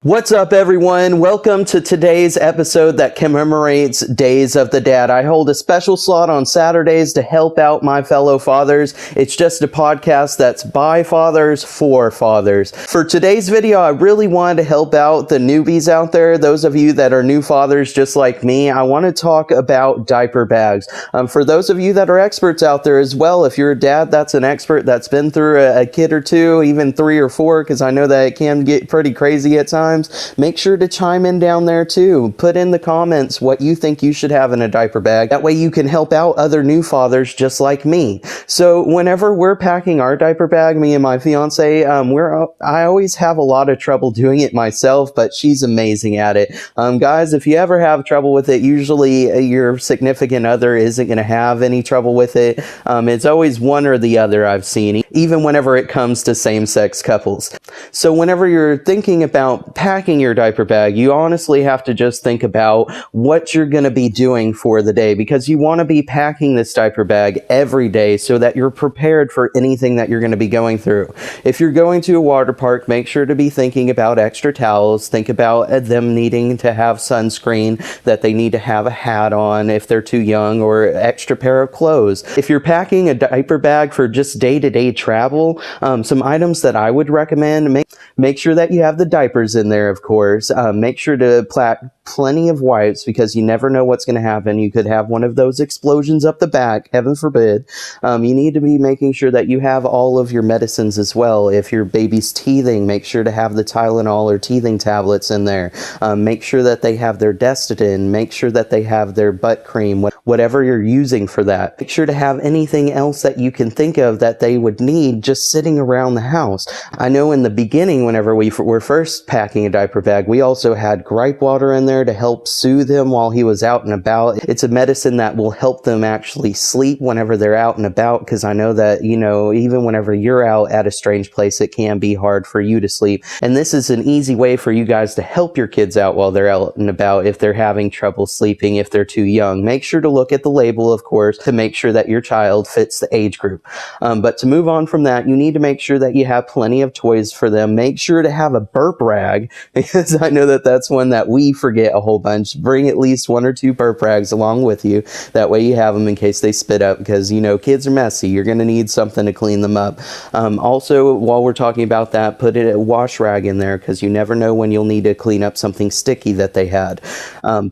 What's up, everyone? Welcome to today's episode that commemorates Days of the Dad. I hold a special slot on Saturdays to help out my fellow fathers. It's just a podcast that's by fathers for fathers. For today's video, I really wanted to help out the newbies out there, those of you that are new fathers just like me. I want to talk about diaper bags. For those of you that are experts out there as well, if you're a dad that's an expert that's been through a kid or two, even 3 or 4, because I know that it can get pretty crazy at times. Make sure to chime in down there too. Put in the comments what you think you should have in a diaper bag. That way you can help out other new fathers just like me. So whenever we're packing our diaper bag, me and my fiance, I always have a lot of trouble doing it myself, but she's amazing at it. Guys, if you ever have trouble with it, usually your significant other isn't going to have any trouble with it. It's always one or the other I've seen, even whenever it comes to same-sex couples. So whenever you're thinking about packing your diaper bag, you honestly have to just think about what you're going to be doing for the day, because you want to be packing this diaper bag every day so that you're prepared for anything that you're going to be going through. If you're going to a water park, make sure to be thinking about extra towels. Think about them needing to have sunscreen, that they need to have a hat on if they're too young, or extra pair of clothes. If you're packing a diaper bag for just day-to-day travel, some items that I would recommend, make sure that you have the diapers in there, of course. Make sure to pack plenty of wipes, because you never know what's going to happen. You could have one of those explosions up the back, heaven forbid. You need to be making sure that you have all of your medicines as well. If your baby's teething, make sure to have the Tylenol or teething tablets in there. Make sure that they have their Destadin. Make sure that they have their butt cream, whatever you're using for that. Make sure to have anything else that you can think of that they would need just sitting around the house. I know in the beginning, whenever we were first packing a diaper bag, we also had gripe water in there to help soothe him while he was out and about. It's a medicine that will help them actually sleep whenever they're out and about, because I know that, even whenever you're out at a strange place, it can be hard for you to sleep. And this is an easy way for you guys to help your kids out while they're out and about if they're having trouble sleeping, if they're too young. Make sure to look at the label, of course, to make sure that your child fits the age group. But to move on from that, you need to make sure that you have plenty of toys for them. Make sure to have a burp rag, because I know that that's one that we forget a whole bunch. Bring at least 1 or 2 burp rags along with you. That way you have them in case they spit up, because kids are messy. You're going to need something to clean them up. Also, while we're talking about that, put a wash rag in there, because you never know when you'll need to clean up something sticky that they had.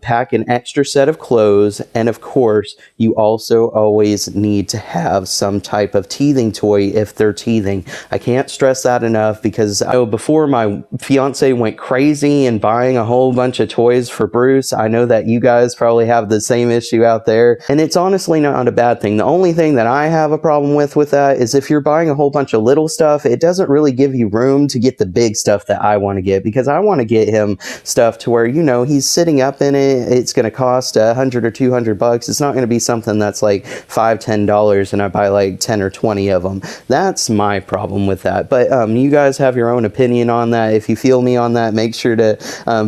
Pack an extra set of clothes, and of course you also always need to have some type of teething toy if they're teething. I can't stress that enough, because I know before my fiance went crazy and buying a whole bunch of toys for Bruce, I know that you guys probably have the same issue out there, and it's honestly not a bad thing. The only thing that I have a problem with that is if you're buying a whole bunch of little stuff, it doesn't really give you room to get the big stuff that I want to get, because I want to get him stuff to where he's sitting up in it. It's going to cost $100 or $200. It's not going to be something that's like $5-10 and I buy like 10 or 20 of them. That's my problem with that. But you guys have your own opinion on that. If you feel me on that, make sure to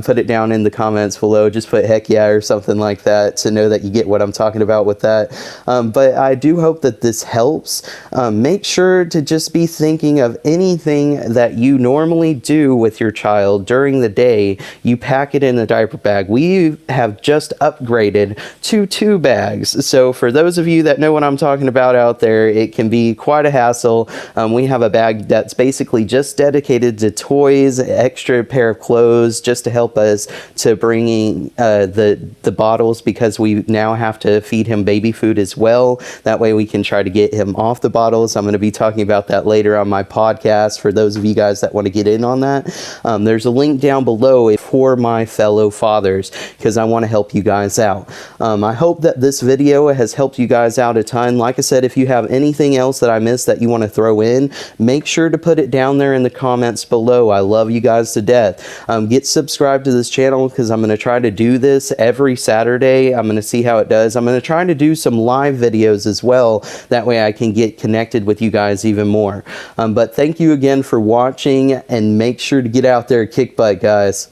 put it down in the comments below. Just put heck yeah or something like that to know that you get what I'm talking about with that. But I do hope that this helps. Make sure to just be thinking of anything that you normally do with your child during the day. You pack it in the diaper bag. We have just upgraded to 2 bags. So for those of you that know what I'm talking about out there, it can be quite a hassle. We have a bag that's basically just dedicated to toys, extra pair of clothes, just to help us to bringing the bottles, because we now have to feed him baby food as well. That way we can try to get him off the bottles. I'm going to be talking about that later on my podcast for those of you guys that want to get in on that. There's a link down below for my fellow fathers, because I want to help you guys out. I hope that this video has helped you guys out a ton. Like I said, if you have anything else that I missed that you want to throw in, make sure to put it down there in the comments below. I love you guys to death. Get subscribed to this channel, because I'm going to try to do this every Saturday. I'm going to see how it does. I'm going to try to do some live videos as well. That way I can get connected with you guys even more. But thank you again for watching, and make sure to get out there and kick butt, guys.